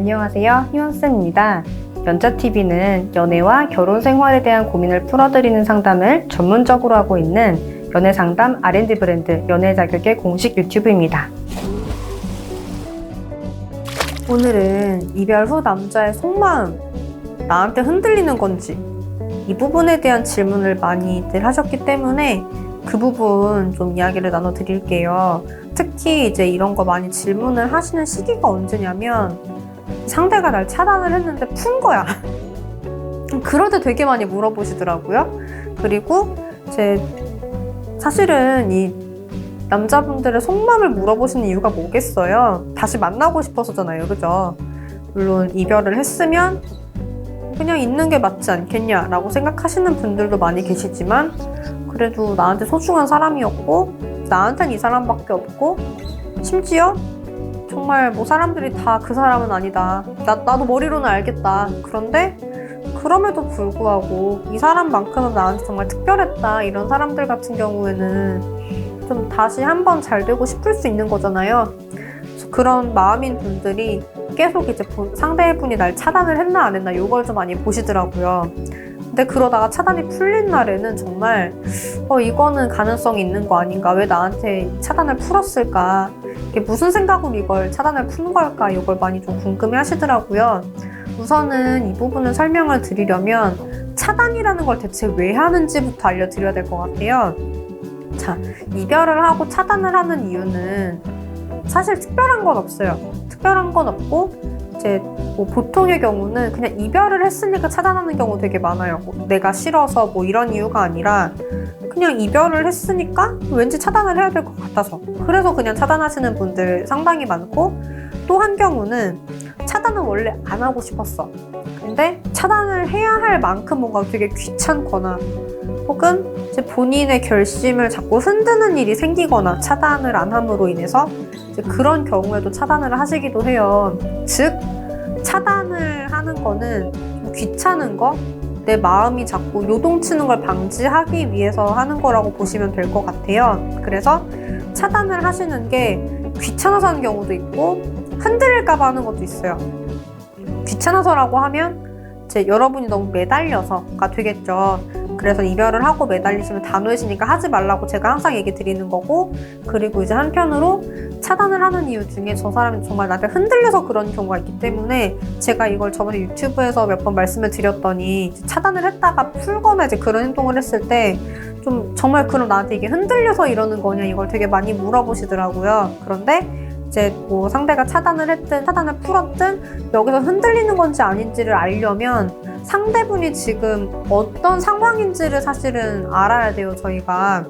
안녕하세요, 희원쌤입니다. 연자TV는 연애와 결혼 생활에 대한 고민을 풀어드리는 상담을 전문적으로 하고 있는 연애상담 R&D 브랜드 연애자격의 공식 유튜브입니다. 오늘은 이별 후 남자의 속마음, 나한테 흔들리는 건지 이 부분에 대한 질문을 많이들 하셨기 때문에 그 부분 좀 이야기를 나눠드릴게요. 특히 이제 이런 거 많이 질문을 하시는 시기가 언제냐면 상대가 날 차단을 했는데 푼 거야. 그럴 때 되게 많이 물어보시더라고요. 그리고 이제 사실은 이 남자분들의 속마음을 물어보시는 이유가 뭐겠어요? 다시 만나고 싶어서잖아요, 그죠? 물론 이별을 했으면 그냥 있는 게 맞지 않겠냐라고 생각하시는 분들도 많이 계시지만 그래도 나한테 소중한 사람이었고 나한텐 이 사람밖에 없고 심지어 정말 뭐 사람들이 다 그 사람은 아니다. 나도 머리로는 알겠다. 그런데 그럼에도 불구하고 이 사람만큼은 나한테 정말 특별했다. 이런 사람들 같은 경우에는 좀 다시 한번 잘 되고 싶을 수 있는 거잖아요. 그래서 그런 마음인 분들이 계속 이제 상대분이 날 차단을 했나 안 했나 이걸 좀 많이 보시더라고요. 근데 그러다가 차단이 풀린 날에는 정말 이거는 가능성이 있는 거 아닌가? 왜 나한테 차단을 풀었을까? 이게 무슨 생각으로 이걸 차단을 푼 걸까? 이걸 많이 좀 궁금해 하시더라고요. 우선은 이 부분을 설명을 드리려면 차단이라는 걸 대체 왜 하는지부터 알려드려야 될 것 같아요. 자, 이별을 하고 차단을 하는 이유는 사실 특별한 건 없어요. 특별한 건 없고 이제 뭐 보통의 경우는 그냥 이별을 했으니까 차단하는 경우 되게 많아요. 뭐 내가 싫어서 뭐 이런 이유가 아니라 그냥 이별을 했으니까 왠지 차단을 해야 될 것 같아서 그래서 그냥 차단하시는 분들 상당히 많고 또 한 경우는 차단은 원래 안 하고 싶었어. 근데 차단을 해야 할 만큼 뭔가 되게 귀찮거나 혹은 이제 본인의 결심을 자꾸 흔드는 일이 생기거나 차단을 안 함으로 인해서 이제 그런 경우에도 차단을 하시기도 해요. 즉 차단을 하는 거는 좀 귀찮은 거, 내 마음이 자꾸 요동치는 걸 방지하기 위해서 하는 거라고 보시면 될 것 같아요. 그래서 차단을 하시는 게 귀찮아서 하는 경우도 있고 흔들릴까 봐 하는 것도 있어요. 귀찮아서라고 하면 이제 여러분이 너무 매달려서가 되겠죠. 그래서 이별을 하고 매달리시면 단호해지니까 하지 말라고 제가 항상 얘기 드리는 거고, 그리고 이제 한편으로 차단을 하는 이유 중에 저 사람이 정말 나한테 흔들려서 그런 경우가 있기 때문에 제가 이걸 저번에 유튜브에서 몇 번 말씀을 드렸더니 차단을 했다가 풀거나 이제 그런 행동을 했을 때 좀 정말 그럼 나한테 이게 흔들려서 이러는 거냐 이걸 되게 많이 물어보시더라고요. 그런데 이제 뭐 상대가 차단을 했든 차단을 풀었든 여기서 흔들리는 건지 아닌지를 알려면 상대분이 지금 어떤 상황인지를 사실은 알아야 돼요, 저희가.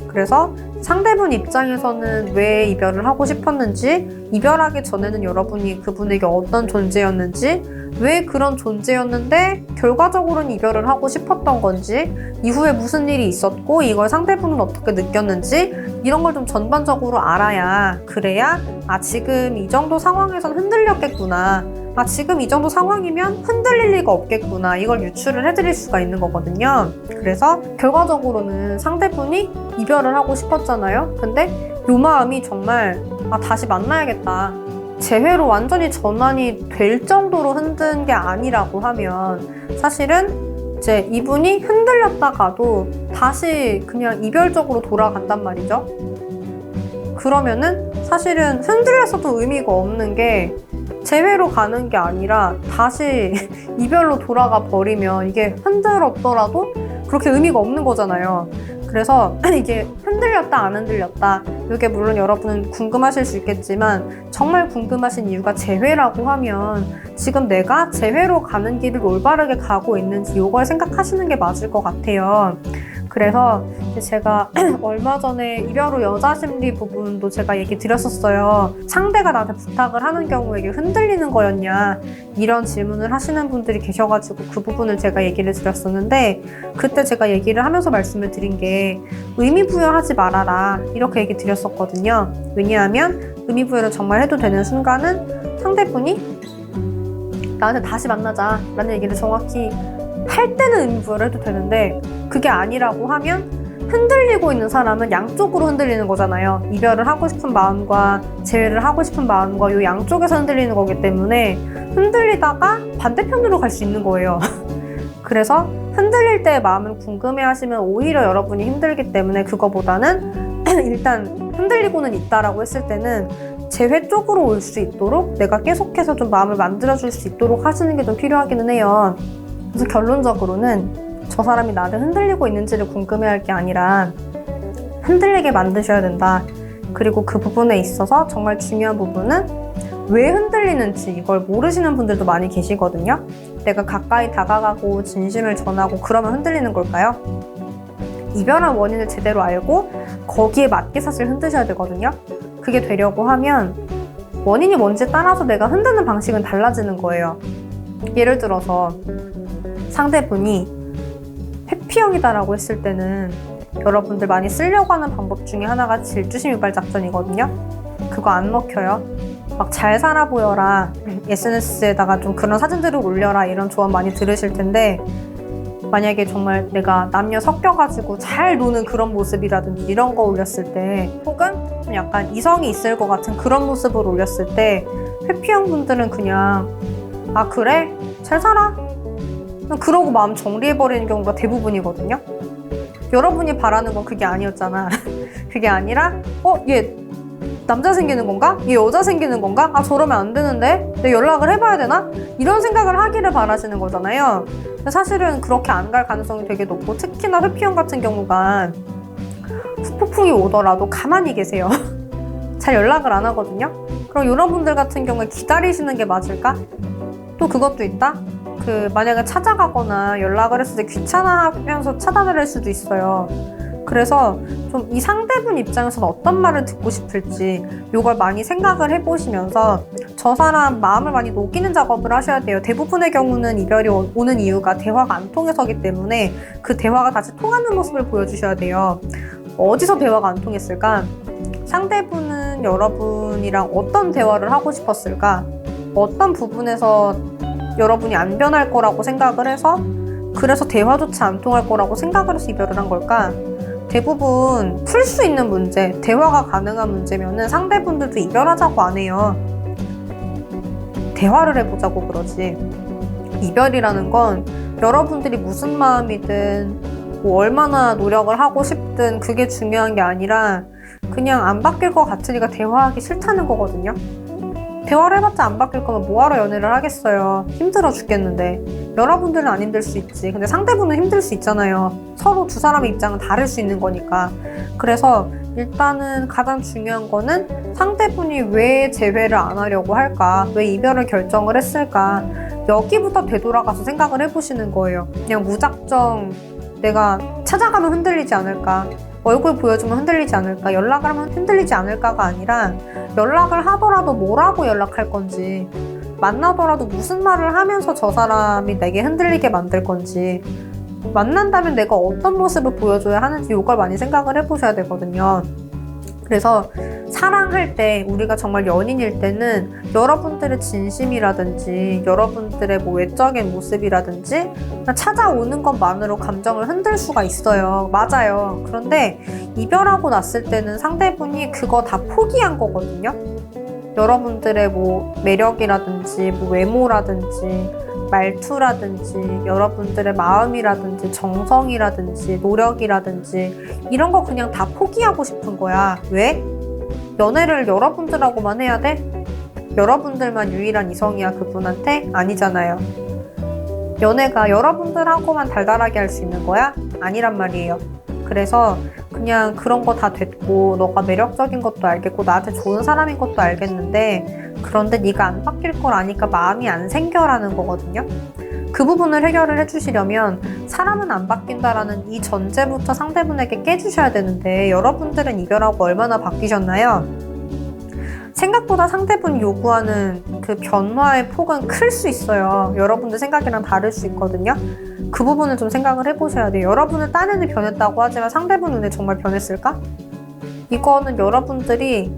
그래서 상대분 입장에서는 왜 이별을 하고 싶었는지, 이별하기 전에는 여러분이 그분에게 어떤 존재였는지, 왜 그런 존재였는데 결과적으로는 이별을 하고 싶었던 건지, 이후에 무슨 일이 있었고 이걸 상대분은 어떻게 느꼈는지 이런 걸 좀 전반적으로 알아야 그래야 지금 이 정도 상황에선 흔들렸겠구나, 지금 이 정도 상황이면 흔들릴 리가 없겠구나, 이걸 유추를 해드릴 수가 있는 거거든요. 그래서 결과적으로는 상대분이 이별을 하고 싶었잖아요. 근데 요 마음이 정말 다시 만나야겠다, 재회로 완전히 전환이 될 정도로 흔든 게 아니라고 하면 사실은 이제 이분이 흔들렸다가도 다시 그냥 이별적으로 돌아간단 말이죠. 그러면은 사실은 흔들렸어도 의미가 없는 게 재회로 가는 게 아니라 다시 이별로 돌아가 버리면 이게 흔들었더라도 그렇게 의미가 없는 거잖아요. 그래서 이게 흔들렸다 안 흔들렸다, 이게 물론 여러분은 궁금하실 수 있겠지만 정말 궁금하신 이유가 재회라고 하면 지금 내가 재회로 가는 길을 올바르게 가고 있는지 이걸 생각하시는 게 맞을 것 같아요. 그래서 제가 얼마 전에 이별 후 여자 심리 부분도 제가 얘기 드렸었어요. 상대가 나한테 부탁을 하는 경우에 이게 흔들리는 거였냐 이런 질문을 하시는 분들이 계셔가지고 그 부분을 제가 얘기를 드렸었는데, 그때 제가 얘기를 하면서 말씀을 드린 게 의미 부여하지 말아라 이렇게 얘기 드렸었거든요. 왜냐하면 의미 부여를 정말 해도 되는 순간은 상대분이 나한테 다시 만나자 라는 얘기를 정확히 할 때는 의미 부여를 해도 되는데 그게 아니라고 하면 흔들리고 있는 사람은 양쪽으로 흔들리는 거잖아요. 이별을 하고 싶은 마음과 재회를 하고 싶은 마음과 이 양쪽에서 흔들리는 거기 때문에 흔들리다가 반대편으로 갈 수 있는 거예요. 그래서 흔들릴 때의 마음을 궁금해 하시면 오히려 여러분이 힘들기 때문에 그거보다는 일단 흔들리고는 있다라고 했을 때는 재회 쪽으로 올 수 있도록 내가 계속해서 좀 마음을 만들어줄 수 있도록 하시는 게 좀 필요하기는 해요. 그래서 결론적으로는 저 사람이 나를 흔들리고 있는지를 궁금해할 게 아니라 흔들리게 만드셔야 된다. 그리고 그 부분에 있어서 정말 중요한 부분은 왜 흔들리는지 이걸 모르시는 분들도 많이 계시거든요. 내가 가까이 다가가고 진심을 전하고 그러면 흔들리는 걸까요? 이별한 원인을 제대로 알고 거기에 맞게 사실 흔드셔야 되거든요. 그게 되려고 하면 원인이 뭔지에 따라서 내가 흔드는 방식은 달라지는 거예요. 예를 들어서 상대분이 회피형이다라고 했을 때는 여러분들 많이 쓰려고 하는 방법 중에 하나가 질주심 유발 작전이거든요. 그거 안 먹혀요. 막 잘 살아 보여라, SNS에다가 좀 그런 사진들을 올려라 이런 조언 많이 들으실 텐데 만약에 정말 내가 남녀 섞여가지고 잘 노는 그런 모습이라든지 이런 거 올렸을 때 혹은 좀 약간 이성이 있을 것 같은 그런 모습을 올렸을 때 회피형 분들은 그냥 아 그래? 잘 살아? 그러고 마음 정리해버리는 경우가 대부분이거든요. 여러분이 바라는 건 그게 아니었잖아. 그게 아니라 얘 남자 생기는 건가? 얘 여자 생기는 건가? 아 저러면 안 되는데? 내가 연락을 해봐야 되나? 이런 생각을 하기를 바라시는 거잖아요. 근데 사실은 그렇게 안 갈 가능성이 되게 높고 특히나 회피형 같은 경우가 후폭풍이 오더라도 가만히 계세요. 잘 연락을 안 하거든요. 그럼 이런 분들 같은 경우에 기다리시는 게 맞을까? 또 그것도 있다? 만약에 찾아가거나 연락을 했을 때 귀찮아하면서 차단을 할 수도 있어요. 그래서 좀 이 상대분 입장에서는 어떤 말을 듣고 싶을지 이걸 많이 생각을 해보시면서 저 사람 마음을 많이 녹이는 작업을 하셔야 돼요. 대부분의 경우는 이별이 오는 이유가 대화가 안 통해서기 때문에 그 대화가 다시 통하는 모습을 보여주셔야 돼요. 어디서 대화가 안 통했을까? 상대분은 여러분이랑 어떤 대화를 하고 싶었을까? 어떤 부분에서 여러분이 안 변할 거라고 생각을 해서 그래서 대화조차 안 통할 거라고 생각을 해서 이별을 한 걸까? 대부분 풀 수 있는 문제, 대화가 가능한 문제면은 상대분들도 이별하자고 안 해요. 대화를 해보자고 그러지. 이별이라는 건 여러분들이 무슨 마음이든 뭐 얼마나 노력을 하고 싶든 그게 중요한 게 아니라 그냥 안 바뀔 것 같으니까 대화하기 싫다는 거거든요. 대화를 해봤자 안 바뀔 거면 뭐하러 연애를 하겠어요. 힘들어 죽겠는데. 여러분들은 안 힘들 수 있지. 근데 상대분은 힘들 수 있잖아요. 서로 두 사람의 입장은 다를 수 있는 거니까. 그래서 일단은 가장 중요한 거는 상대분이 왜 재회를 안 하려고 할까? 왜 이별을 결정을 했을까? 여기부터 되돌아가서 생각을 해보시는 거예요. 그냥 무작정 내가 찾아가면 흔들리지 않을까? 얼굴 보여주면 흔들리지 않을까? 연락을 하면 흔들리지 않을까가 아니라 연락을 하더라도 뭐라고 연락할 건지 만나더라도 무슨 말을 하면서 저 사람이 내게 흔들리게 만들 건지 만난다면 내가 어떤 모습을 보여줘야 하는지 이걸 많이 생각을 해보셔야 되거든요. 그래서 사랑할 때 우리가 정말 연인일 때는 여러분들의 진심이라든지 여러분들의 뭐 외적인 모습이라든지 찾아오는 것만으로 감정을 흔들 수가 있어요. 맞아요. 그런데 이별하고 났을 때는 상대분이 그거 다 포기한 거거든요. 여러분들의 뭐 매력이라든지 뭐 외모라든지 말투라든지 여러분들의 마음이라든지 정성이라든지 노력이라든지 이런 거 그냥 다 포기하고 싶은 거야. 왜? 연애를 여러분들하고만 해야 돼? 여러분들만 유일한 이성이야 그분한테? 아니잖아요. 연애가 여러분들하고만 달달하게 할 수 있는 거야? 아니란 말이에요. 그래서 그냥 그런 거 다 됐고 너가 매력적인 것도 알겠고 나한테 좋은 사람인 것도 알겠는데 그런데 네가 안 바뀔 걸 아니까 마음이 안 생겨라는 거거든요. 그 부분을 해결을 해주시려면 사람은 안 바뀐다라는 이 전제부터 상대분에게 깨주셔야 되는데 여러분들은 이별하고 얼마나 바뀌셨나요? 생각보다 상대분이 요구하는 그 변화의 폭은 클 수 있어요. 여러분들 생각이랑 다를 수 있거든요. 그 부분을 좀 생각을 해보셔야 돼요. 여러분은 딴에는 변했다고 하지만 상대분 눈에 정말 변했을까? 이거는 여러분들이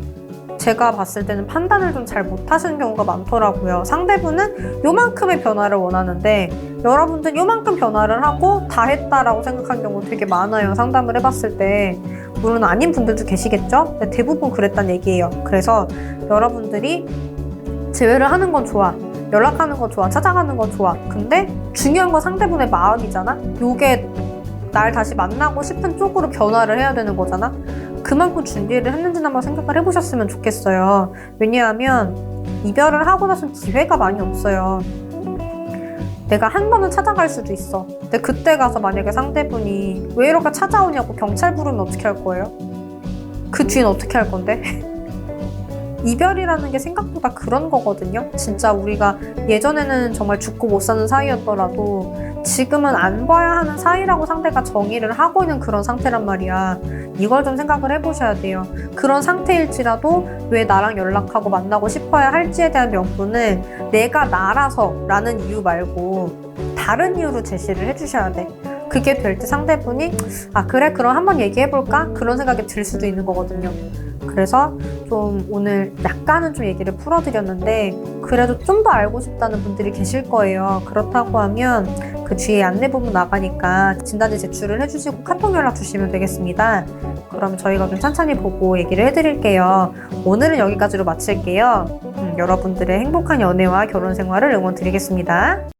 제가 봤을 때는 판단을 좀 잘 못하시는 경우가 많더라고요. 상대분은 요만큼의 변화를 원하는데 여러분들은 요만큼 변화를 하고 다 했다라고 생각한 경우 되게 많아요. 상담을 해봤을 때. 물론 아닌 분들도 계시겠죠? 근데 대부분 그랬단 얘기예요. 그래서 여러분들이 재회를 하는 건 좋아. 연락하는 건 좋아. 찾아가는 건 좋아. 근데 중요한 건 상대분의 마음이잖아? 요게 날 다시 만나고 싶은 쪽으로 변화를 해야 되는 거잖아? 그만큼 준비를 했는지는 한번 생각을 해보셨으면 좋겠어요. 왜냐하면 이별을 하고 나선 기회가 많이 없어요. 내가 한 번은 찾아갈 수도 있어. 근데 그때 가서 만약에 상대분이 왜 이렇게 찾아오냐고 경찰 부르면 어떻게 할 거예요? 그 뒤엔 어떻게 할 건데? 이별이라는 게 생각보다 그런 거거든요. 진짜 우리가 예전에는 정말 죽고 못 사는 사이였더라도 지금은 안 봐야 하는 사이라고 상대가 정의를 하고 있는 그런 상태란 말이야. 이걸 좀 생각을 해보셔야 돼요. 그런 상태일지라도 왜 나랑 연락하고 만나고 싶어야 할지에 대한 명분을 내가 나라서 라는 이유 말고 다른 이유로 제시를 해주셔야 돼. 그게 될 때 상대분이 아 그래 그럼 한번 얘기해볼까? 그런 생각이 들 수도 있는 거거든요. 그래서 좀 오늘 약간은 좀 얘기를 풀어드렸는데 그래도 좀 더 알고 싶다는 분들이 계실 거예요. 그렇다고 하면 그 뒤에 안내 부분 나가니까 진단지 제출을 해주시고 카톡 연락 주시면 되겠습니다. 그럼 저희가 좀 천천히 보고 얘기를 해드릴게요. 오늘은 여기까지로 마칠게요. 여러분들의 행복한 연애와 결혼 생활을 응원드리겠습니다.